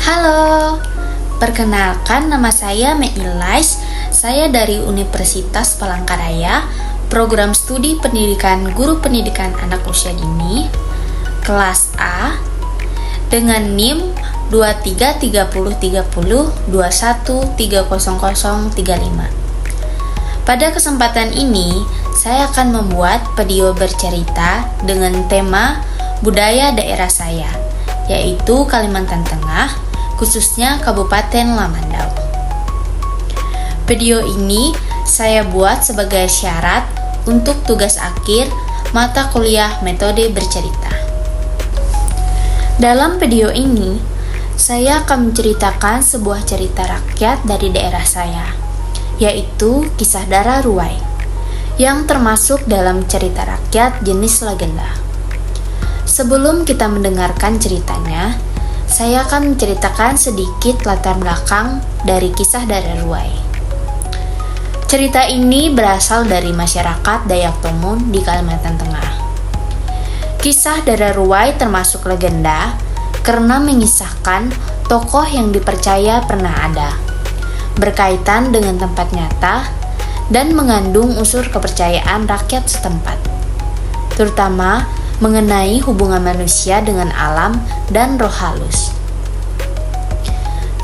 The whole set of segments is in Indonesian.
Halo, perkenalkan nama saya Meilais. Saya dari Universitas Palangkaraya, program studi pendidikan guru pendidikan anak usia dini, kelas A, dengan NIM 23303021300035. Pada kesempatan ini, saya akan membuat video bercerita dengan tema budaya daerah saya, yaitu Kalimantan Tengah, khususnya Kabupaten Lamandau. Video ini saya buat sebagai syarat untuk tugas akhir mata kuliah metode bercerita. Dalam video ini, saya akan menceritakan sebuah cerita rakyat dari daerah saya, yaitu kisah Dara Ruwai, yang termasuk dalam cerita rakyat jenis legenda. Sebelum kita mendengarkan ceritanya, saya akan menceritakan sedikit latar belakang dari kisah Dara Ruwai. Cerita ini berasal dari masyarakat Dayak Tomun di Kalimantan Tengah. Kisah Dara Ruwai termasuk legenda karena mengisahkan tokoh yang dipercaya pernah ada, berkaitan dengan tempat nyata, dan mengandung unsur kepercayaan rakyat setempat, terutama mengenai hubungan manusia dengan alam dan roh halus.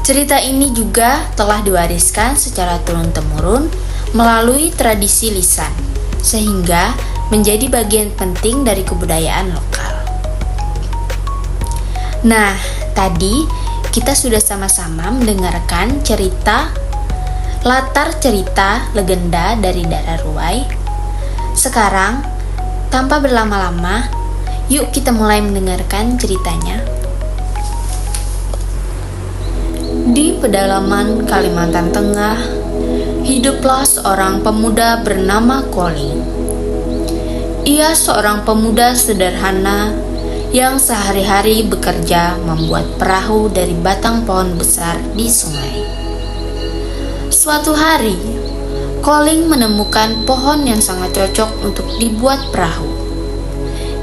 Cerita ini juga telah diwariskan secara turun-temurun melalui tradisi lisan, sehingga menjadi bagian penting dari kebudayaan lokal. Nah, tadi kita sudah sama-sama mendengarkan latar cerita legenda dari Dara Ruwai. Sekarang, tanpa berlama-lama, yuk kita mulai mendengarkan ceritanya. Di pedalaman Kalimantan Tengah, hiduplah seorang pemuda bernama Koling. Ia seorang pemuda sederhana yang sehari-hari bekerja membuat perahu dari batang pohon besar di sungai. Suatu hari, Koling menemukan pohon yang sangat cocok untuk dibuat perahu.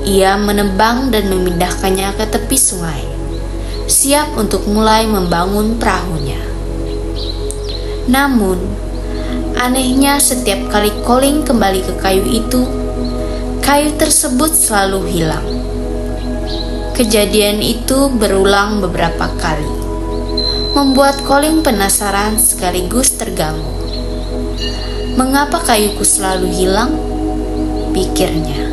Ia menebang dan memindahkannya ke tepi sungai, siap untuk mulai membangun perahunya. Namun, anehnya setiap kali Koling kembali ke kayu itu, kayu tersebut selalu hilang. Kejadian itu berulang beberapa kali, membuat Koling penasaran sekaligus terganggu. Mengapa kayuku selalu hilang? Pikirnya.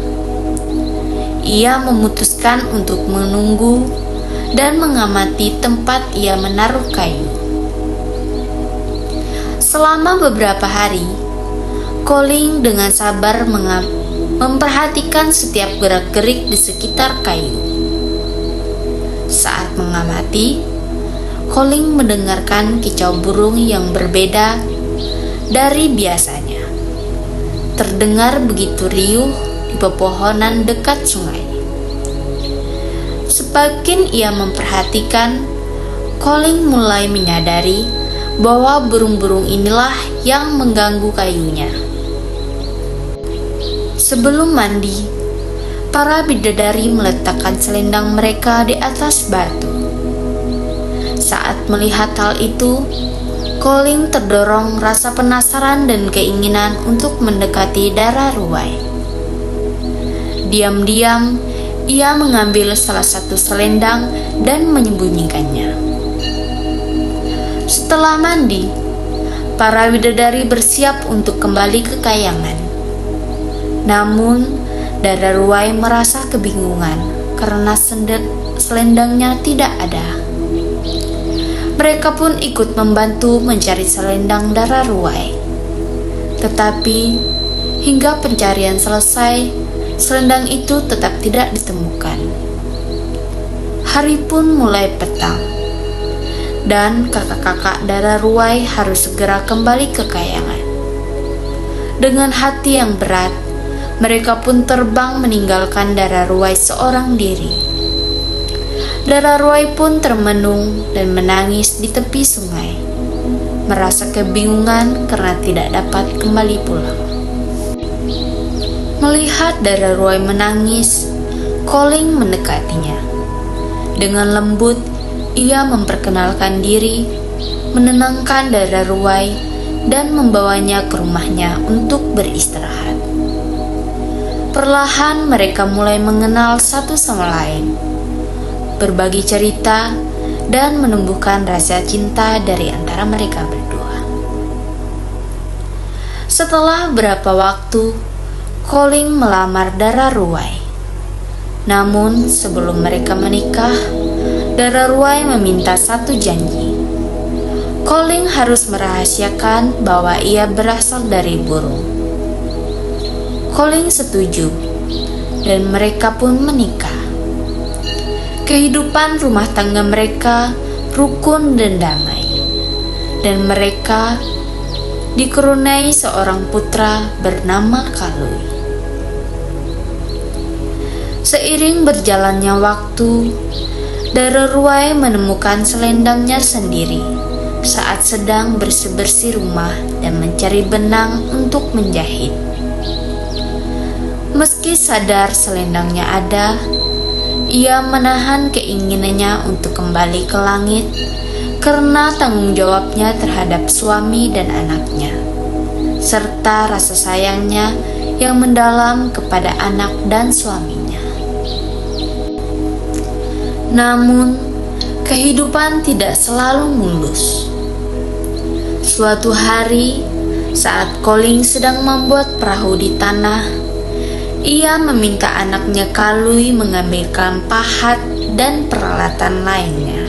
Ia memutuskan untuk menunggu dan mengamati tempat ia menaruh kayu. Selama beberapa hari, Koling dengan sabar memperhatikan setiap gerak-gerik di sekitar kayu. Saat mengamati, Koling mendengarkan kicau burung yang berbeda dari biasanya. Terdengar begitu riuh di pepohonan dekat sungai. Semakin ia memperhatikan, Koling mulai menyadari bahwa burung-burung inilah yang mengganggu kayunya. Sebelum mandi, para bidadari meletakkan selendang mereka di atas batu. Saat melihat hal itu, Koling terdorong rasa penasaran dan keinginan untuk mendekati Dara Ruwai. Diam-diam, ia mengambil salah satu selendang dan menyembunyikannya. Setelah mandi, para bidadari bersiap untuk kembali ke kayangan. Namun, Dara Ruwai merasa kebingungan karena selendangnya tidak ada. Mereka pun ikut membantu mencari selendang Dara Ruwai. Tetapi, hingga pencarian selesai, selendang itu tetap tidak ditemukan. Hari pun mulai petang, dan kakak-kakak Dara Ruwai harus segera kembali ke kayangan. Dengan hati yang berat, mereka pun terbang meninggalkan Dara Ruwai seorang diri. Dara Ruwai pun termenung dan menangis di tepi sungai, merasa kebingungan karena tidak dapat kembali pulang. Melihat Dara Ruwai menangis, Koling mendekatinya. Dengan lembut, Ia memperkenalkan diri, menenangkan Dara Ruwai, dan membawanya ke rumahnya untuk beristirahat. Perlahan mereka mulai mengenal satu sama lain, berbagi cerita, dan menumbuhkan rasa cinta dari antara mereka berdua. Setelah beberapa waktu, Colin melamar Dara Ruwai. Namun sebelum mereka menikah, Dara Ruwai meminta satu janji. Colin harus merahasiakan bahwa ia berasal dari burung. Colin setuju, dan mereka pun menikah. Kehidupan rumah tangga mereka rukun dan damai, dan mereka dikaruniai seorang putra bernama Kalui. Seiring berjalannya waktu, Dara Ruwai menemukan selendangnya sendiri saat sedang bersih-bersih rumah dan mencari benang untuk menjahit. Meski sadar selendangnya ada, ia menahan keinginannya untuk kembali ke langit karena tanggung jawabnya terhadap suami dan anaknya, serta rasa sayangnya yang mendalam kepada anak dan suaminya. Namun, kehidupan tidak selalu mulus. Suatu hari, saat Colin sedang membuat perahu di tanah, ia meminta anaknya Kalui mengambilkan pahat dan peralatan lainnya.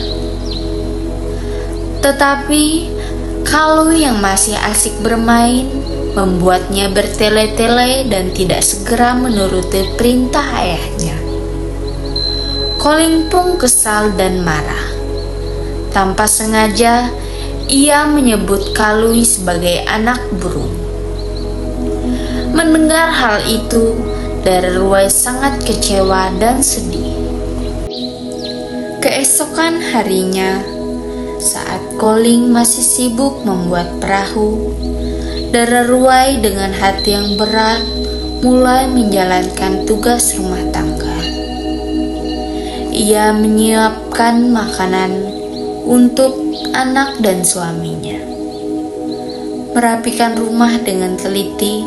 Tetapi, Kalui yang masih asik bermain membuatnya bertele-tele dan tidak segera menuruti perintah ayahnya. Colin pun kesal dan marah. Tanpa sengaja, ia menyebut Kalui sebagai anak burung. Mendengar hal itu, Dara Ruwai sangat kecewa dan sedih. Keesokan harinya, saat Colin masih sibuk membuat perahu, Dara Ruwai dengan hati yang berat mulai menjalankan tugas rumah tangga. Ia menyiapkan makanan untuk anak dan suaminya, merapikan rumah dengan teliti,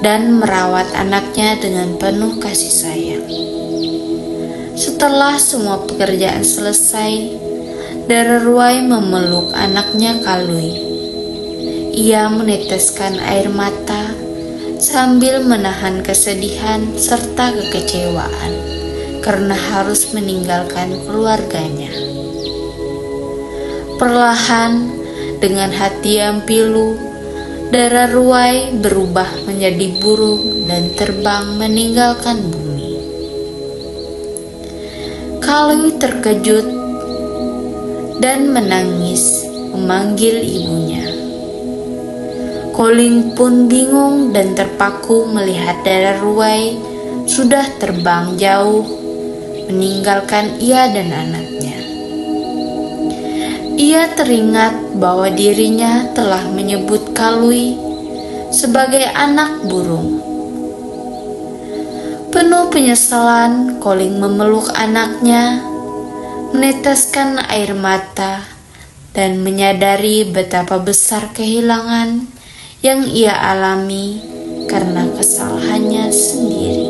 dan merawat anaknya dengan penuh kasih sayang. Setelah semua pekerjaan selesai, Dara Ruwai memeluk anaknya Kalui. Ia meneteskan air mata sambil menahan kesedihan serta kekecewaan karena harus meninggalkan keluarganya. Perlahan, dengan hati yang pilu, Dara Ruwai berubah menjadi burung dan terbang meninggalkan bumi. Kalui terkejut dan menangis memanggil ibunya. Colin pun bingung dan terpaku melihat Dara Ruwai sudah terbang jauh, meninggalkan ia dan anaknya. Ia teringat bahwa dirinya telah menyebut Kalui sebagai anak burung. Penuh penyesalan, Colin memeluk anaknya, meneteskan air mata, dan menyadari betapa besar kehilangan yang ia alami karena kesalahannya sendiri.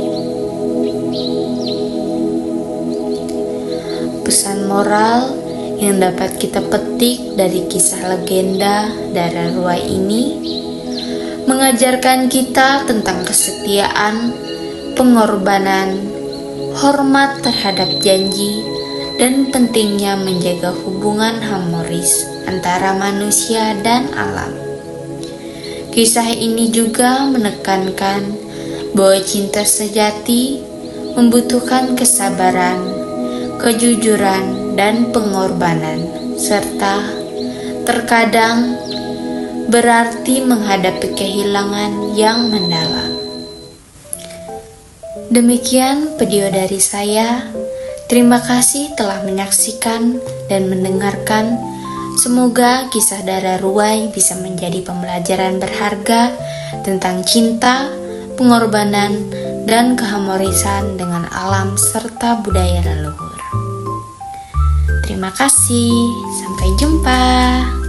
Pesan moral yang dapat kita petik dari kisah legenda Dara Ruwai ini mengajarkan kita tentang kesetiaan, pengorbanan, hormat terhadap janji, dan pentingnya menjaga hubungan harmonis antara manusia dan alam. Kisah ini juga menekankan bahwa cinta sejati membutuhkan kesabaran, kejujuran, dan pengorbanan, serta terkadang berarti menghadapi kehilangan yang mendalam. Demikian video dari saya. Terima kasih telah menyaksikan dan mendengarkan. Semoga kisah Dara Ruwai bisa menjadi pembelajaran berharga tentang cinta, pengorbanan, dan keharmonisan dengan alam serta budaya leluhur. Terima kasih, sampai jumpa.